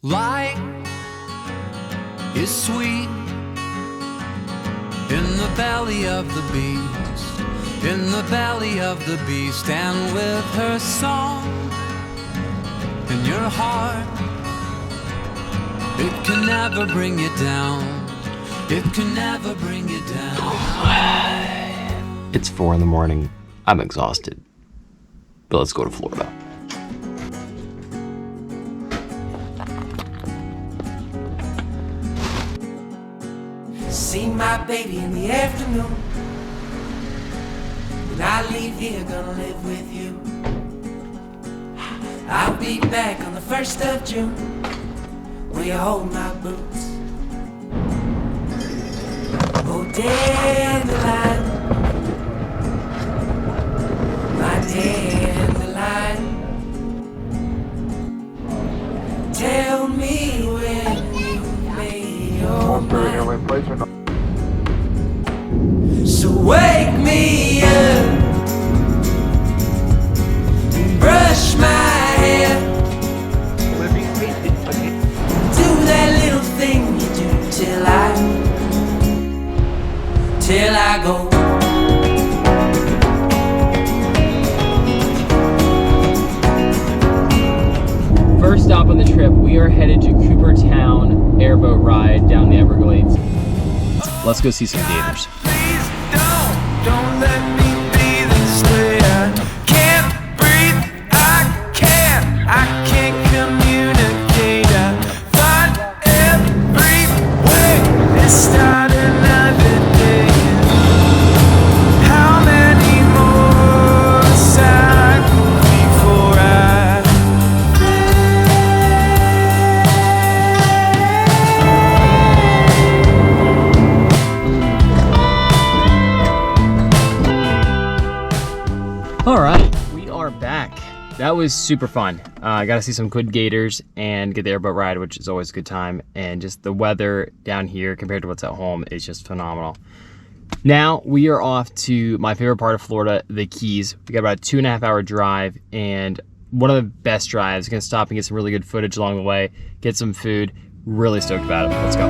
Life is sweet in the belly of the beast, in the belly of the beast, and with her song in your heart, it can never bring you down, it can never bring you down. It's 4 in the morning. I'm exhausted, but let's go to Florida. See my baby in the afternoon. When I leave here, gonna live with you. I'll be back on the 1st of June. Will you hold my boots? Oh, dandelion, my dandelion. Tell me when you made your mind. So wake me up and brush my hair. Do that little thing you do till I go. First stop on the trip, we are headed to Coopertown Airboat Ride down the Everglades. Let's go see some gators. Don't let me be this way. I can't breathe, I can't communicate. I find every way to start another day. How many more aside before I All right, we are back. That was super fun. I got to see some good gators and get the airboat ride, which is always a good time. And just the weather down here compared to what's at home is just phenomenal. Now we are off to my favorite part of Florida, the Keys. We got about a 2.5 hour drive and one of the best drives. Gonna stop and get some really good footage along the way, get some food. Really stoked about it. Let's go.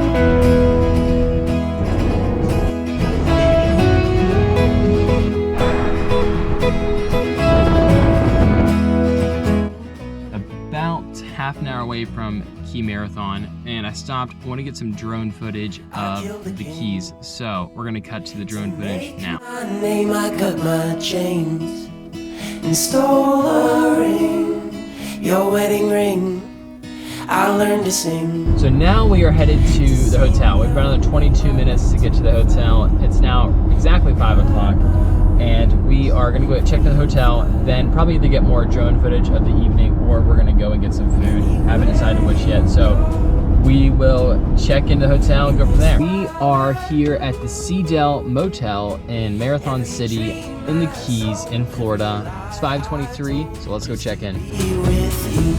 Half an hour away from Key Marathon, and I stopped. I want to get some drone footage of the Keys, so we're gonna cut to the drone footage now. my name, I cut my chains and stole a ring, your wedding ring. I learned to sing. So now we are headed to the hotel. We've got another 22 minutes to get to the hotel. It's now exactly 5 o'clock. And we are gonna go check the hotel, then probably either get more drone footage of the evening or we're gonna go and get some food. Haven't decided which yet, so we will check into the hotel and go from there. We are here at the Cedar Motel in Marathon City in the Keys in Florida. It's 5:23, so let's go check in. With you.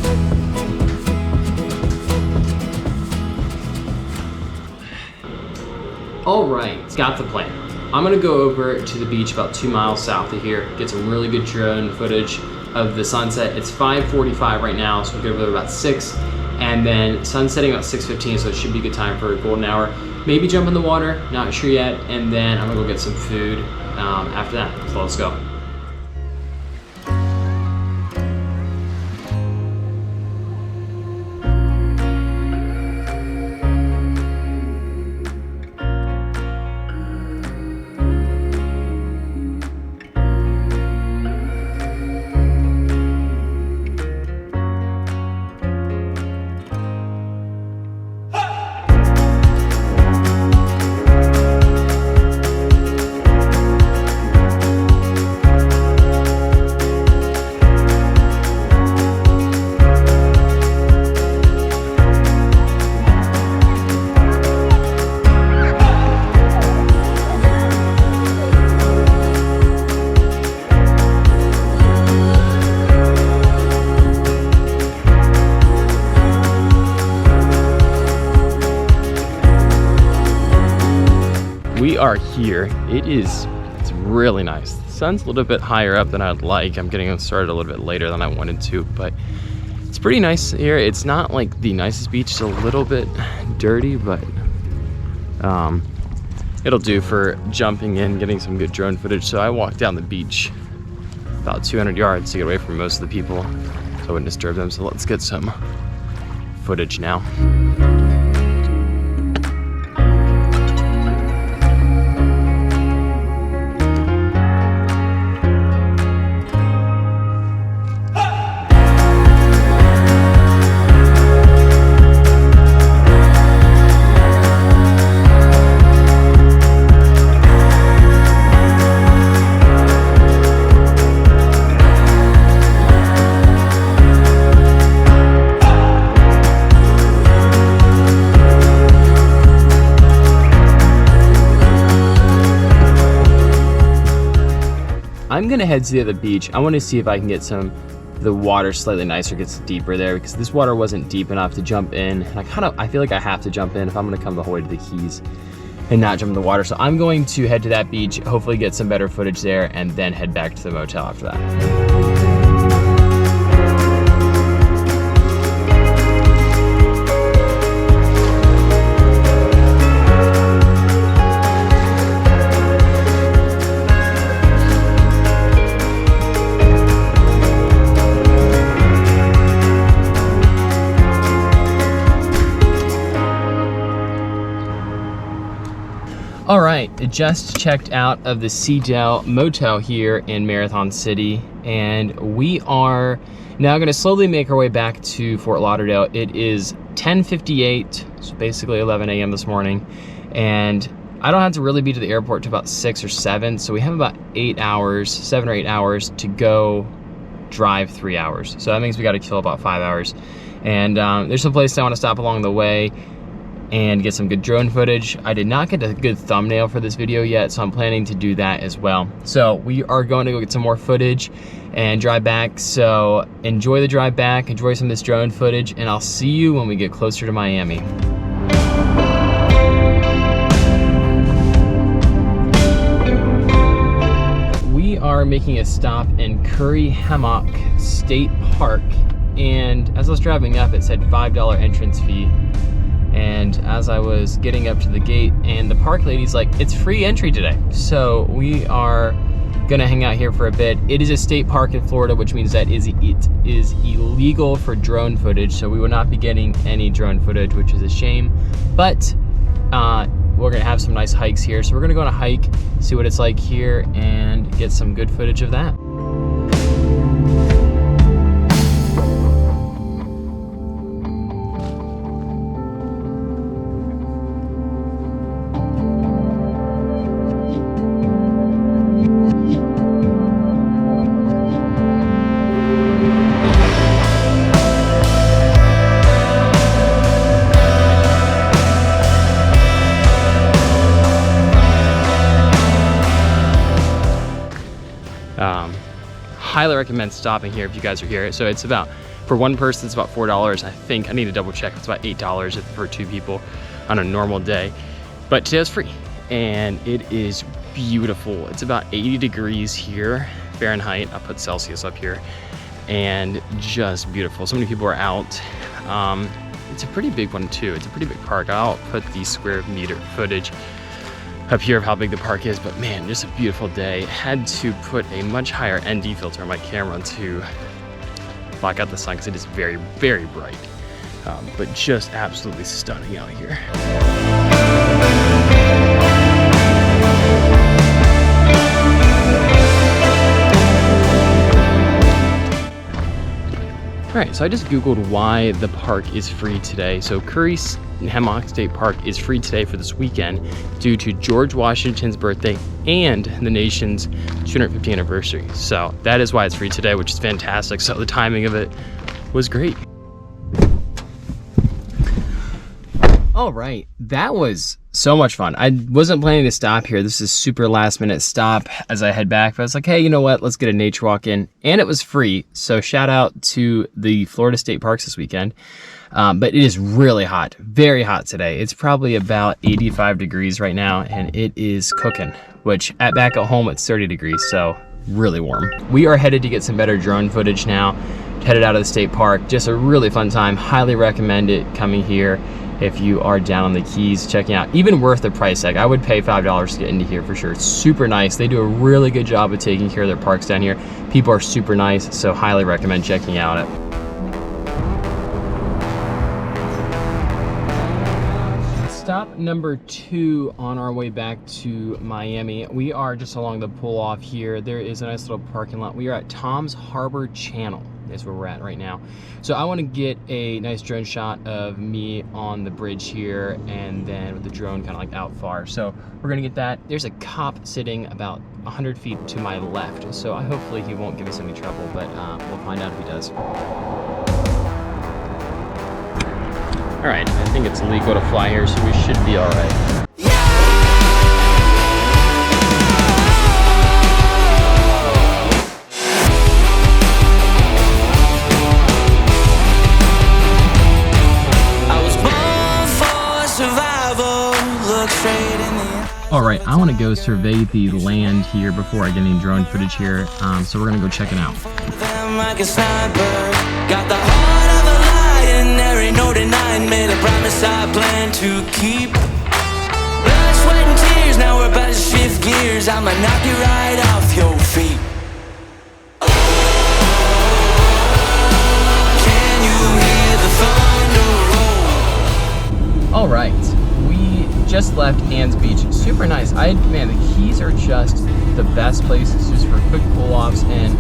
All right, got the plan. I'm gonna go over to the beach about 2 miles south of here, get some really good drone footage of the sunset. It's 5:45 right now, so we'll get over there about 6, and then sunsetting about 6:15, so it should be a good time for a golden hour. Maybe jump in the water, not sure yet, and then I'm gonna go get some food after that, so let's go. We are here. It's really nice. The sun's a little bit higher up than I'd like. I'm getting started a little bit later than I wanted to, but It's pretty nice here. It's not like the nicest beach. It's a little bit dirty, but it'll do for jumping in, getting some good drone footage. So I walked down the beach about 200 yards to get away from most of the people, so I wouldn't disturb them. So let's get some footage now. I'm gonna head to the other beach. I want to see if I can get the water slightly nicer, gets deeper there, because this water wasn't deep enough to jump in. I feel like I have to jump in if I'm gonna come the whole way to the Keys and not jump in the water. So I'm going to head to that beach, hopefully get some better footage there, and then head back to the motel after that. All right, just checked out of the Cedar Motel here in Marathon City, and we are now gonna slowly make our way back to Fort Lauderdale. It is 10:58, so basically 11 a.m. this morning, and I don't have to really be to the airport till about 6 or 7, so we have about 7 or 8 hours to go drive 3 hours. So that means we gotta kill about 5 hours. And there's some place I wanna stop along the way and get some good drone footage. I did not get a good thumbnail for this video yet, so I'm planning to do that as well. So we are going to go get some more footage and drive back. So enjoy the drive back, enjoy some of this drone footage, and I'll see you when we get closer to Miami. We are making a stop in Curry Hammock State Park, and as I was driving up, it said $5 entrance fee. And as I was getting up to the gate, and the park lady's like, it's free entry today. So we are gonna hang out here for a bit. It is a state park in Florida, which means that it is illegal for drone footage. So we will not be getting any drone footage, which is a shame. But we're gonna have some nice hikes here. So we're gonna go on a hike, see what it's like here, and get some good footage of that. Highly recommend stopping here if you guys are here. So it's about, for one person, it's about $4. I think, I need to double check, it's about $8 for 2 people on a normal day. But today it's free, and it is beautiful. It's about 80 degrees here, Fahrenheit. I'll put Celsius up here, and just beautiful. So many people are out. It's a pretty big one too. It's a pretty big park. I'll put the square meter footage up here of how big the park is, but man, just a beautiful day. Had to put a much higher ND filter on my camera to block out the sun because it is very, very bright. But just absolutely stunning out here. All right, so I just Googled why the park is free today. So Curry Hammock State Park is free today for this weekend due to George Washington's birthday and the nation's 250th anniversary. So that is why it's free today, which is fantastic. So the timing of it was great. All right, that was so much fun. I wasn't planning to stop here. This is super last minute stop as I head back. But I was like, hey, you know what? Let's get a nature walk in. And it was free. So shout out to the Florida State Parks this weekend. But it is really hot, very hot today. It's probably about 85 degrees right now, and it is cooking, which back at home, it's 30 degrees. So really warm. We are headed to get some better drone footage now. headed out of the state park. Just a really fun time. Highly recommend it coming here if you are down on the Keys, checking out. Even worth the price tag. I would pay $5 to get into here for sure. It's super nice. They do a really good job of taking care of their parks down here. People are super nice, so highly recommend checking out it. Stop number 2 on our way back to Miami. We are just along the pull off here. There is a nice little parking lot. We are at Tom's Harbor Channel. That's where we're at right now. So I want to get a nice drone shot of me on the bridge here, and then with the drone kind of like out far. So we're gonna get that. There's a cop sitting about 100 feet to my left. So hopefully he won't give us any trouble, but we'll find out if he does. All right, I think it's illegal to fly here, so we should be all right. All right, I want to go survey the land here before I get any drone footage here, so we're gonna go check it out. Got the heart of a lion, there ain't no denying, made a promise I plan to keep. Blood, sweat and tears, now we're about to shift gears, I'ma knock you right off your feet. Can you hear the thunder roll? All right, we just left Ann's Beach. Super nice. Man, the Keys are just the best places just for quick pull-offs, and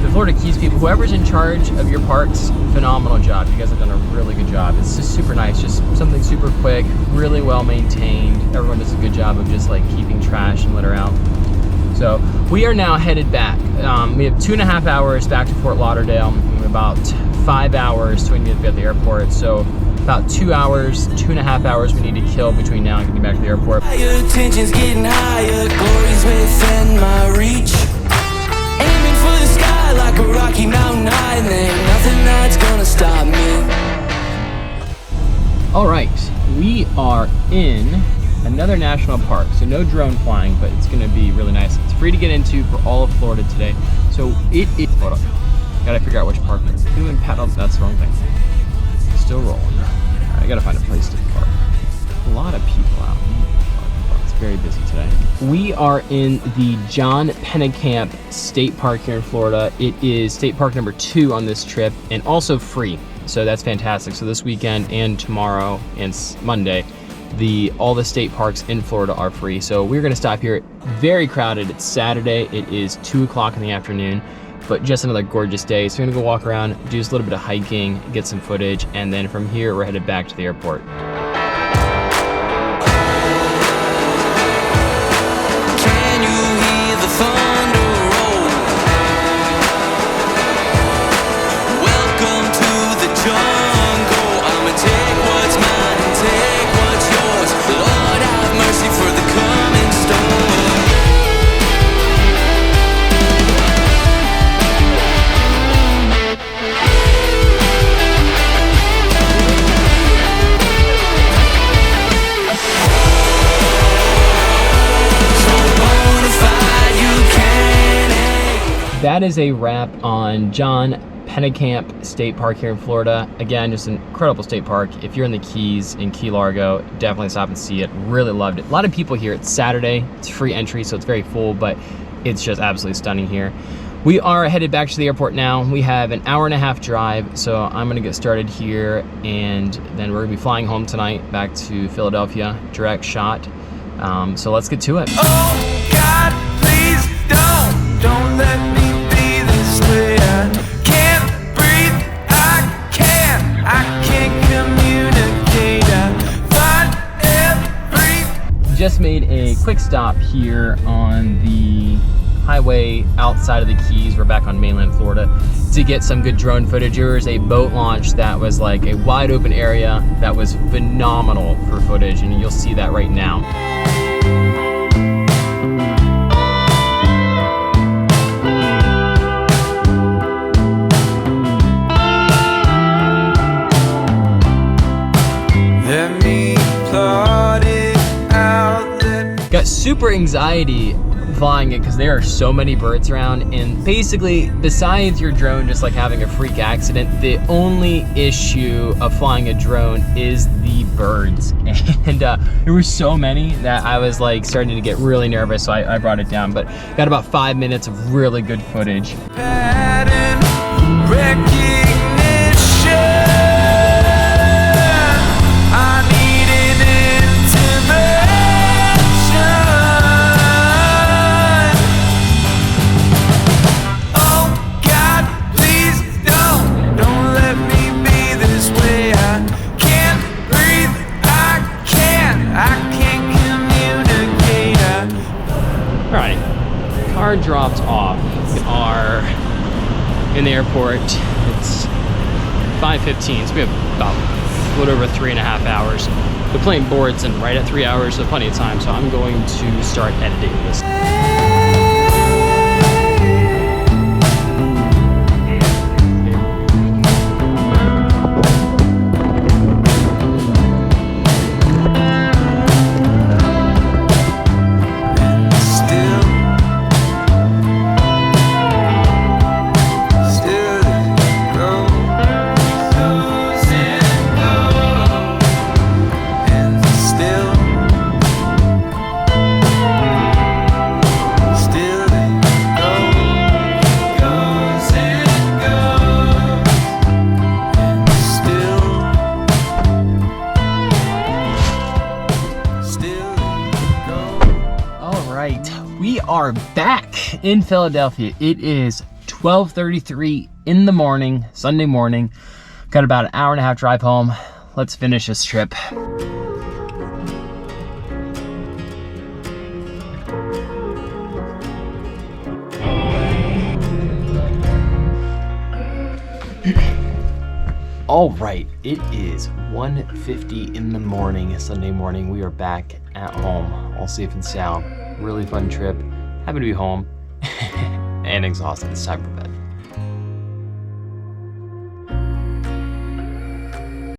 the Florida Keys people, whoever's in charge of your parks, phenomenal job. You guys have done a really good job. It's just super nice, just something super quick, really well maintained. Everyone does a good job of just like keeping trash and litter out. So we are now headed back. We have 2.5 hours back to Fort Lauderdale, and about 5 hours to when we get to the airport. So about 2 hours, 2.5 hours we need to kill between now and getting back to the airport. Your tension's getting higher, glory's within my reach. Aiming for the sky like a Rocky Mountain high, and there ain't nothing that's gonna stop me. All right, we are in another national park, so no drone flying, but it's gonna be really nice. It's free to get into for all of Florida today. So it is, hold on, gotta figure out which park. Doing paddle, that's the wrong thing. Still rolling. All right, I gotta find a place to park. A lot of people out. It's very busy today. We are in the John Pennekamp State Park here in Florida. It is state park number 2 on this trip, and also free. So that's fantastic. So this weekend and tomorrow and Monday, all the state parks in Florida are free. So we're gonna stop here. Very crowded. It's Saturday. It is 2 o'clock in the afternoon, but just another gorgeous day. So we're gonna go walk around, do just a little bit of hiking, get some footage, and then from here we're headed back to the airport. Can you hear the thunder roll? Welcome to the jungle. I'ma take what's mine and take what's yours. Lord, have mercy for the coming storm. That is a wrap on John Pennekamp State Park here in Florida. Again, just an incredible state park. If you're in the Keys, in Key Largo, definitely stop and see it. Really loved it. A lot of people here. It's Saturday. It's free entry, so it's very full, but it's just absolutely stunning here. We are headed back to the airport now. We have an 1.5-hour drive, so I'm gonna get started here, and then we're gonna be flying home tonight back to Philadelphia, direct shot. So let's get to it. Oh God, please don't let me be this way. I can't breathe, I can't communicate. Just made a quick stop here on the highway outside of the Keys. We're back on mainland Florida to get some good drone footage. There was a boat launch that was like a wide open area that was phenomenal for footage, and you'll see that right now. Got super anxiety flying it because there are so many birds around, and basically besides your drone just like having a freak accident, the only issue of flying a drone is the birds. And there were so many that I was like starting to get really nervous, so I brought it down, but got about 5 minutes of really good footage. Pattern recognition. I need an intervention. Oh God, please don't let me be this way. I can't breathe. I can't communicate. All right, car dropped off. We are in the airport. It's 5:15, so we have about a little over 3.5 hours. The plane boards in right at 3 hours, so plenty of time. So I'm going to start editing this. We are back in Philadelphia. It is 12:33 in the morning, Sunday morning. Got about an hour and a half drive home. Let's finish this trip. All right, it is 1:50 in the morning, Sunday morning. We are back at home, all safe and sound. Really fun trip. Happy to be home and exhausted. It's time for bed.